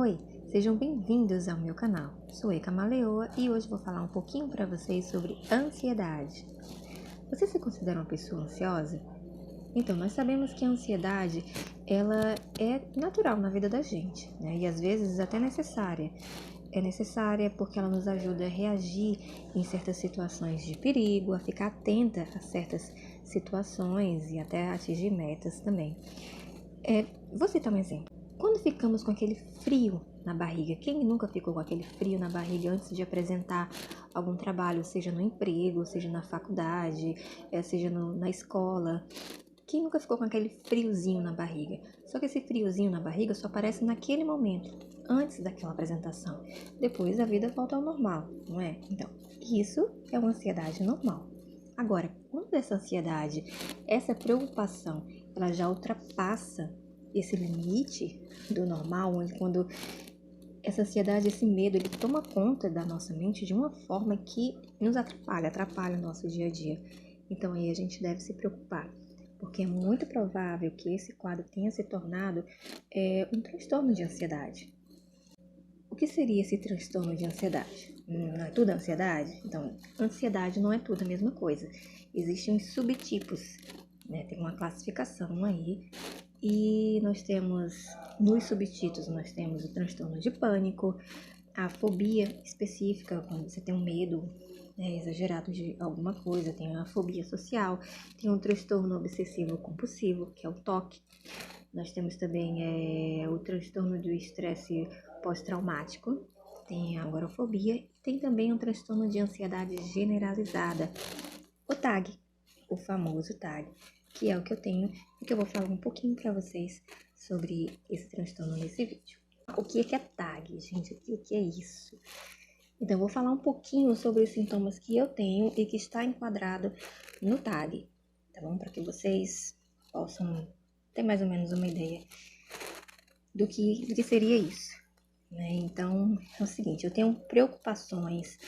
Oi, sejam bem-vindos ao meu canal. Sou Eka Maleoa e hoje vou falar um pouquinho para vocês sobre ansiedade. Você se considera uma pessoa ansiosa? Então, nós sabemos que a ansiedade, ela é natural na vida da gente, né? E às vezes até necessária. É necessária porque ela nos ajuda a reagir em certas situações de perigo, a ficar atenta a certas situações e até a atingir metas também. Vou citar um exemplo. Quando ficamos com aquele frio na barriga, quem nunca ficou com aquele frio na barriga antes de apresentar algum trabalho, seja no emprego, seja na faculdade, seja na escola? Quem nunca ficou com aquele friozinho na barriga? Só que esse friozinho na barriga só aparece naquele momento, antes daquela apresentação. Depois a vida volta ao normal, não é? Então, isso é uma ansiedade normal. Agora, quando essa ansiedade, essa preocupação, ela já ultrapassa esse limite do normal, quando essa ansiedade, esse medo, ele toma conta da nossa mente de uma forma que nos atrapalha o nosso dia a dia. Então aí a gente deve se preocupar, porque é muito provável que esse quadro tenha se tornado um transtorno de ansiedade. O que seria esse transtorno de ansiedade? Não é tudo ansiedade? Então, ansiedade não é tudo a mesma coisa. Existem os subtipos, né? Tem uma classificação aí. E nós temos, nos subtipos, nós temos o transtorno de pânico, a fobia específica, quando você tem um medo exagerado de alguma coisa, tem a fobia social, tem um transtorno obsessivo compulsivo, que é o TOC. Nós temos também o transtorno do estresse pós-traumático, tem a agorafobia e tem também um transtorno de ansiedade generalizada, o TAG, o famoso TAG, que é o que eu tenho e que eu vou falar um pouquinho para vocês sobre esse transtorno nesse vídeo. O que é TAG, gente? O que é isso? Então, eu vou falar um pouquinho sobre os sintomas que eu tenho e que está enquadrado no TAG, tá bom? Para que vocês possam ter mais ou menos uma ideia do que seria isso, né? Então, é o seguinte, eu tenho preocupações,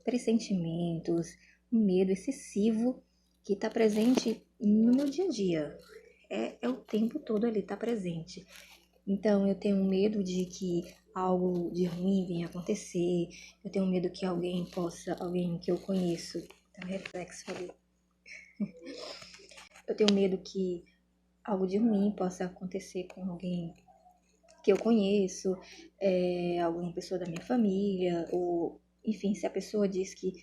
pressentimentos, um medo excessivo que está presente no meu dia a dia. É o tempo todo ali, está presente. Então, eu tenho medo de que algo de ruim venha acontecer. Eu tenho medo que alguém que eu conheço, tem um reflexo ali. Eu tenho medo que algo de ruim possa acontecer com alguém que eu conheço, alguma pessoa da minha família, ou, enfim, se a pessoa diz que,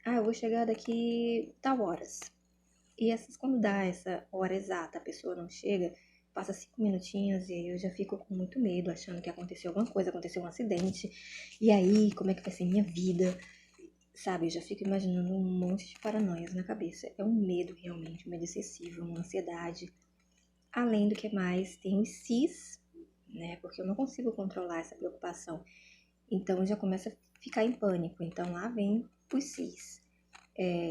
eu vou chegar daqui tal horas. E quando dá essa hora exata, a pessoa não chega, passa 5 minutinhos e aí eu já fico com muito medo, achando que aconteceu alguma coisa, aconteceu um acidente. E aí, como é que vai ser minha vida? Sabe, eu já fico imaginando um monte de paranoias na cabeça. É um medo realmente, um medo excessivo, uma ansiedade. Além do que mais, tem os cis, né? Porque eu não consigo controlar essa preocupação. Então eu já começo a ficar em pânico. Então lá vem os cis.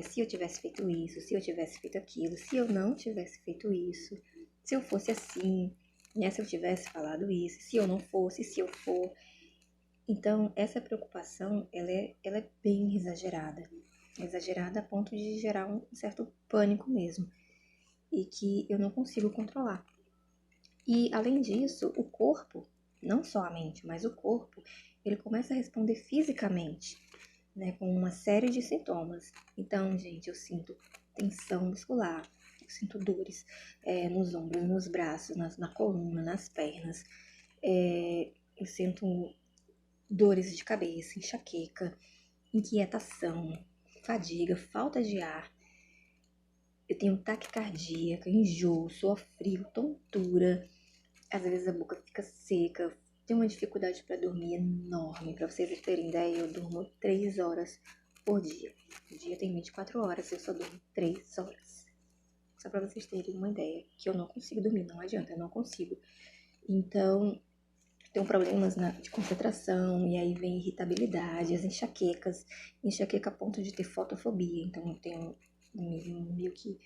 Se eu tivesse feito isso, se eu tivesse feito aquilo, se eu não tivesse feito isso, se eu fosse assim, né? Se eu tivesse falado isso, se eu não fosse, se eu for. Então, essa preocupação, ela é bem exagerada. Exagerada a ponto de gerar um certo pânico mesmo. E que eu não consigo controlar. E, além disso, o corpo, não só a mente, mas o corpo, ele começa a responder fisicamente, né, com uma série de sintomas. Então, gente, eu sinto tensão muscular, eu sinto dores nos ombros, nos braços, na coluna, nas pernas, eu sinto dores de cabeça, enxaqueca, inquietação, fadiga, falta de ar. Eu tenho taquicardia, enjoo, suor frio, tontura. Às vezes a boca fica seca. Tenho uma dificuldade para dormir enorme. Para vocês terem ideia, eu durmo 3 horas por dia. O dia tem 24 horas, eu só durmo 3 horas. Só para vocês terem uma ideia, que eu não consigo dormir, não adianta, eu não consigo. Então, tenho problemas de concentração, e aí vem irritabilidade, as enxaquecas, enxaqueca a ponto de ter fotofobia. Então, eu tenho meio que,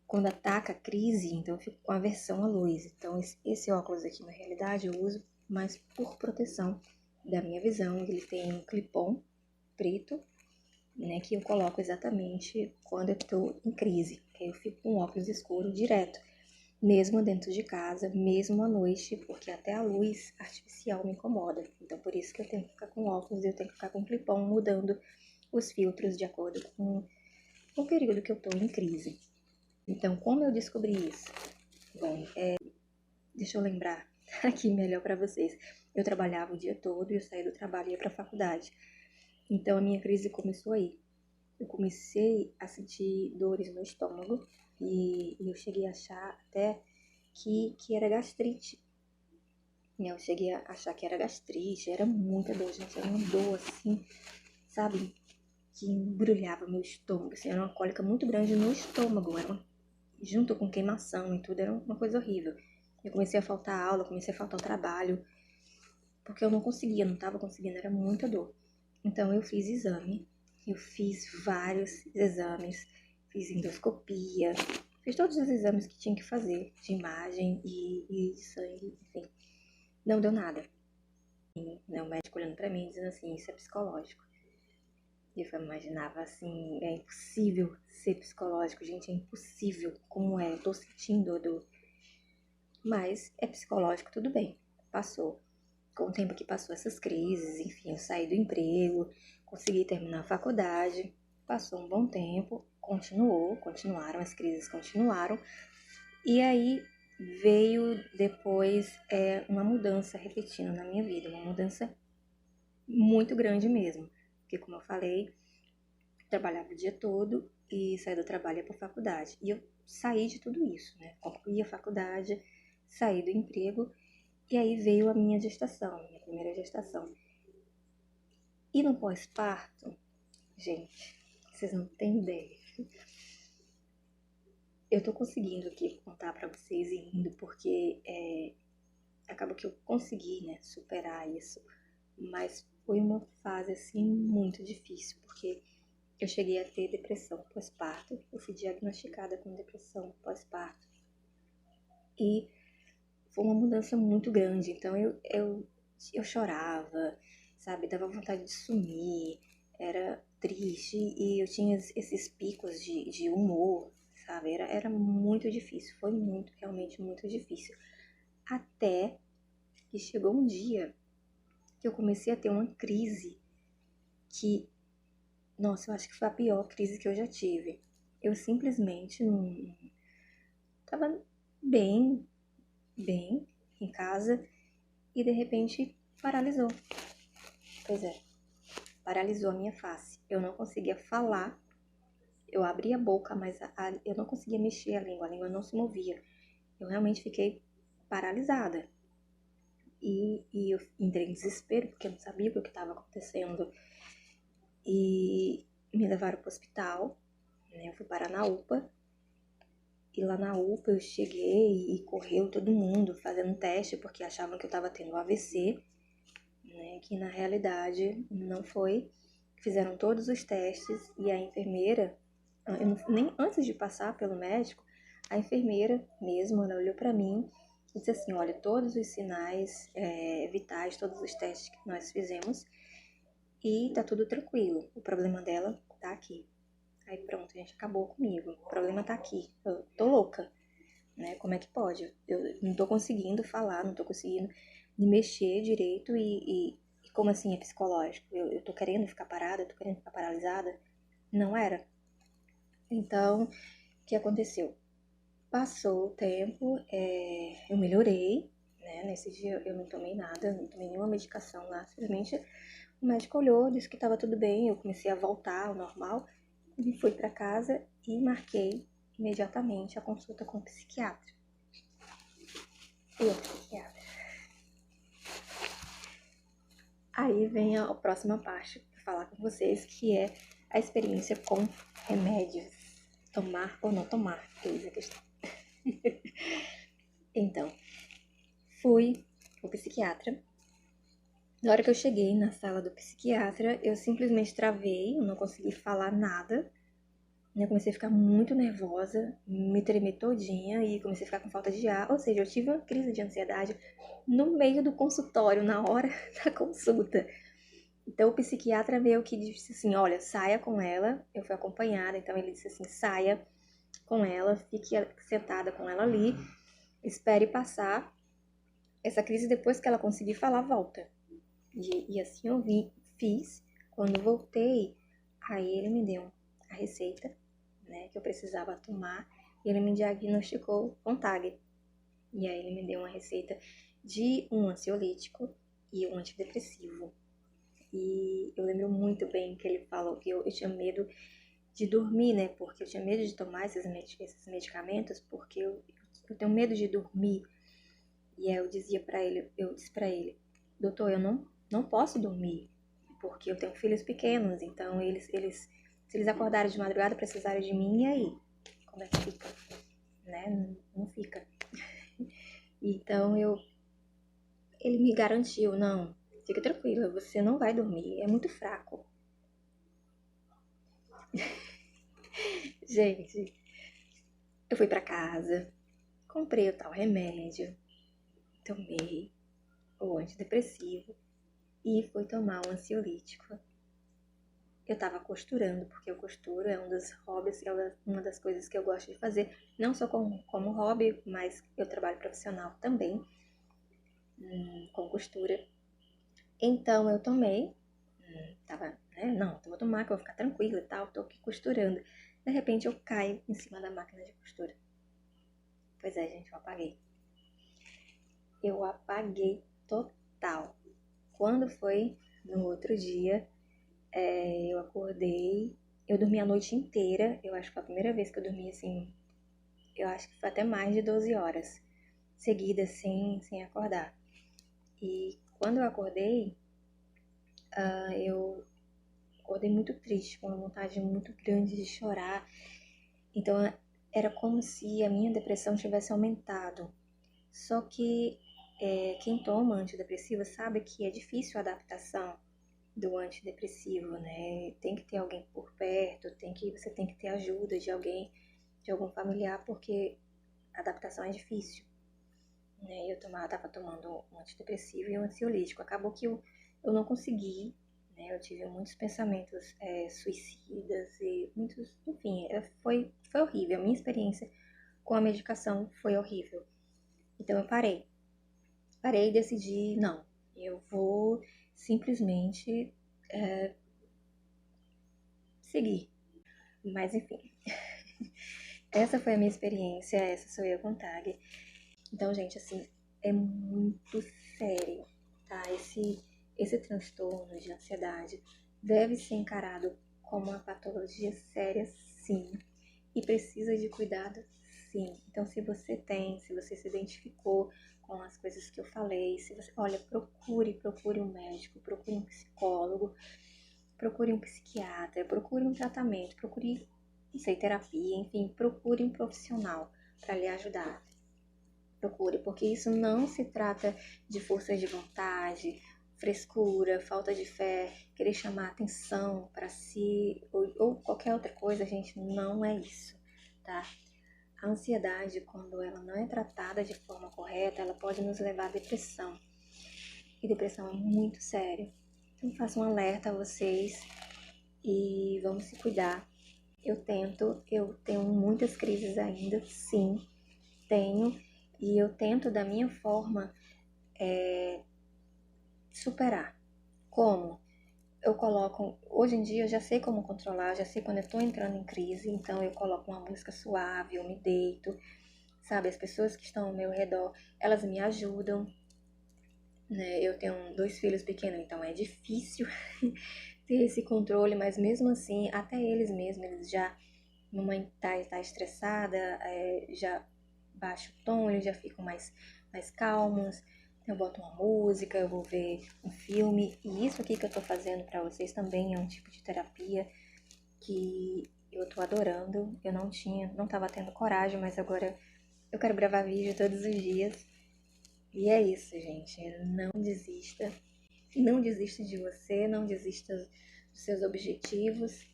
quando ataca a crise, então eu fico com aversão à luz. Então, esse óculos aqui, na realidade, eu uso mais por proteção da minha visão. Ele tem um clip-on preto, né, que eu coloco exatamente quando eu estou em crise, que aí eu fico com óculos escuro direto. mesmo dentro de casa, mesmo à noite, porque até a luz artificial me incomoda. Então, por isso que eu tenho que ficar com óculos e eu tenho que ficar com clipão mudando os filtros de acordo com o período que eu tô em crise. Então, como eu descobri isso? Bom, deixa eu lembrar aqui melhor para vocês. Eu trabalhava o dia todo e eu saía do trabalho e ia para a faculdade. Então, a minha crise começou aí. Eu comecei a sentir dores no estômago e eu cheguei a achar até que era gastrite. Eu cheguei a achar que era gastrite, era muita dor, gente. Era uma dor assim, sabe? Que embrulhava meu estômago. Assim, era uma cólica muito grande no estômago. Junto com queimação e tudo, era uma coisa horrível. Eu comecei a faltar aula, comecei a faltar o trabalho, porque eu não conseguia, não estava conseguindo, era muita dor. Então eu fiz exame, eu fiz vários exames, fiz endoscopia, fiz todos os exames que tinha que fazer, de imagem e de sangue, enfim. Não deu nada. O médico olhando pra mim, dizendo assim, isso é psicológico. E eu imaginava assim, é impossível ser psicológico, gente, é impossível. Como é? Eu tô sentindo a dor. Mas é psicológico, tudo bem. Passou. Com o tempo que passou essas crises, enfim, eu saí do emprego, consegui terminar a faculdade, passou um bom tempo, continuaram, as crises continuaram, e aí veio depois uma mudança repetindo na minha vida, uma mudança muito grande mesmo, porque como eu falei, trabalhava o dia todo e saí do trabalho e ia para a faculdade, e eu saí de tudo isso, né, concluí a faculdade, saí do emprego, e aí veio a minha gestação, minha primeira gestação. E no pós-parto, gente, vocês não têm ideia. Eu tô conseguindo aqui contar pra vocês e rindo, porque acaba que eu consegui, né, superar isso. Mas foi uma fase, assim, muito difícil, porque eu cheguei a ter depressão pós-parto. Eu fui diagnosticada com depressão pós-parto. E foi uma mudança muito grande. Então eu chorava, sabe? Dava vontade de sumir, era triste e eu tinha esses picos de humor, sabe? Era muito difícil, foi muito, realmente muito difícil. Até que chegou um dia que eu comecei a ter uma crise que, nossa, eu acho que foi a pior crise que eu já tive. Eu simplesmente não tava bem, bem em casa e de repente paralisou. Pois é, paralisou a minha face. Eu não conseguia falar, eu abria a boca, mas eu não conseguia mexer a língua não se movia. Eu realmente fiquei paralisada. E eu entrei em desespero, porque eu não sabia o que estava acontecendo. E me levaram para o hospital, né? Eu fui parar na UPA. E lá na UPA eu cheguei e correu todo mundo fazendo teste, porque achavam que eu estava tendo AVC, né? Que na realidade não foi. Fizeram todos os testes e a enfermeira, nem antes de passar pelo médico, a enfermeira mesmo, ela olhou para mim e disse assim, olha, todos os sinais vitais, todos os testes que nós fizemos e tá tudo tranquilo, o problema dela tá aqui. Aí pronto, a gente acabou comigo, o problema tá aqui, eu tô louca, né, como é que pode? Eu não tô conseguindo falar, não tô conseguindo me mexer direito e como assim é psicológico? Eu tô querendo ficar parada, eu tô querendo ficar paralisada? Não era. Então, o que aconteceu? Passou o tempo, eu melhorei, né? Nesse dia eu não tomei nada, não tomei nenhuma medicação lá. Simplesmente o médico olhou, disse que estava tudo bem, eu comecei a voltar ao normal e fui para casa e marquei imediatamente a consulta com o psiquiatra. E o psiquiatra. Aí vem a próxima parte para falar com vocês, que é a experiência com remédios. Tomar ou não tomar, eis a questão. Então, fui ao psiquiatra. Na hora que eu cheguei na sala do psiquiatra, eu simplesmente travei, eu não consegui falar nada. Eu comecei a ficar muito nervosa, me tremer todinha e comecei a ficar com falta de ar. Ou seja, eu tive uma crise de ansiedade no meio do consultório, na hora da consulta. Então o psiquiatra veio que disse assim, olha, saia com ela. Eu fui acompanhada, então ele disse assim, saia com ela, fique sentada com ela ali espere passar essa crise, depois que ela conseguir falar, volta. E assim eu fiz. Quando voltei, aí ele me deu a receita, né, que eu precisava tomar, e ele me diagnosticou com TAG. E aí ele me deu uma receita de um ansiolítico e um antidepressivo. E eu lembro muito bem que ele falou que eu tinha medo de dormir, né? Porque eu tinha medo de tomar esses medicamentos, porque eu tenho medo de dormir. E aí eu disse pra ele, doutor, eu não posso dormir, porque eu tenho filhos pequenos, então se eles acordarem de madrugada, precisarem de mim, e aí? Como é que fica? Né? Não fica. Então ele me garantiu, não, fica tranquila, você não vai dormir, é muito fraco. Gente, eu fui pra casa, comprei o tal remédio, tomei o antidepressivo e fui tomar o ansiolítico. Eu tava costurando, porque eu costuro, é um dos hobbies, é uma das coisas que eu gosto de fazer, não só como hobby, mas eu trabalho profissional também com costura. Então eu tomei, tava, né, não, então vou tomar que eu vou ficar tranquila e tal, tô aqui costurando. De repente eu caio em cima da máquina de costura. Pois é, gente, eu apaguei. Eu apaguei total. Quando foi no outro dia, eu acordei, eu dormi a noite inteira, eu acho que foi a primeira vez que eu dormi assim, eu acho que foi até mais de 12 horas seguidas sem acordar. E quando eu acordei, eu acordei muito triste, com uma vontade muito grande de chorar. Então era como se a minha depressão tivesse aumentado. Só que quem toma antidepressivo sabe que é difícil a adaptação do antidepressivo, né? Tem que ter alguém por perto, você tem que ter ajuda de alguém, de algum familiar, porque a adaptação é difícil. Né? Eu tava tomando um antidepressivo e um ansiolítico. Acabou que eu não consegui, né? Eu tive muitos pensamentos suicidas e muitos, enfim, foi horrível. A minha experiência com a medicação foi horrível. Então eu parei e decidi, não, eu vou simplesmente seguir. Mas enfim, essa foi a minha experiência, essa sou eu com TAG. Então, gente, assim, é muito sério, tá? Esse transtorno de ansiedade deve ser encarado como uma patologia séria, sim, e precisa de cuidado, sim. Então, se você se identificou com as coisas que eu falei, se você, olha, procure um médico, procure um psicólogo, procure um psiquiatra, procure um tratamento, procure, não sei, terapia, enfim, procure um profissional para lhe ajudar. Procure, porque isso não se trata de força de vontade, frescura, falta de fé, querer chamar atenção para si ou qualquer outra coisa, gente, não é isso, tá? A ansiedade, quando ela não é tratada de forma correta, ela pode nos levar à depressão. E depressão é muito sério. Então faço um alerta a vocês e vamos se cuidar. Eu tenho muitas crises ainda, sim, tenho, e eu tento da minha forma superar. Como? Eu coloco, hoje em dia eu já sei como controlar, já sei quando eu tô entrando em crise, então eu coloco uma música suave, eu me deito, sabe? As pessoas que estão ao meu redor, elas me ajudam, né? Eu tenho 2 filhos pequenos, então é difícil ter esse controle, mas mesmo assim, até eles mesmos, eles já, mamãe tá estressada, já baixa o tom, eles já ficam mais calmos. Eu boto uma música, eu vou ver um filme. E isso aqui que eu tô fazendo pra vocês também é um tipo de terapia que eu tô adorando. Eu não tava tendo coragem, mas agora eu quero gravar vídeo todos os dias. E é isso, gente. Não desista. Não desista de você, não desista dos seus objetivos.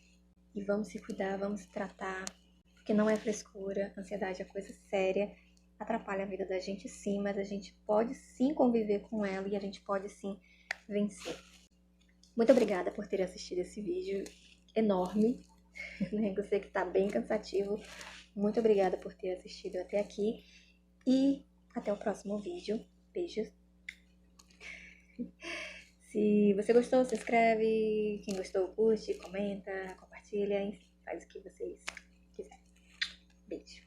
E vamos se cuidar, vamos se tratar. Porque não é frescura, ansiedade é coisa séria, atrapalha a vida da gente sim, mas a gente pode sim conviver com ela e a gente pode sim vencer. Muito obrigada por ter assistido esse vídeo enorme, né? Eu sei que tá bem cansativo. Muito obrigada por ter assistido até aqui e Até o próximo vídeo. Beijos. Se você gostou, se inscreve. Quem gostou, curte, comenta, compartilha. Enfim, faz o que vocês quiserem. Beijo.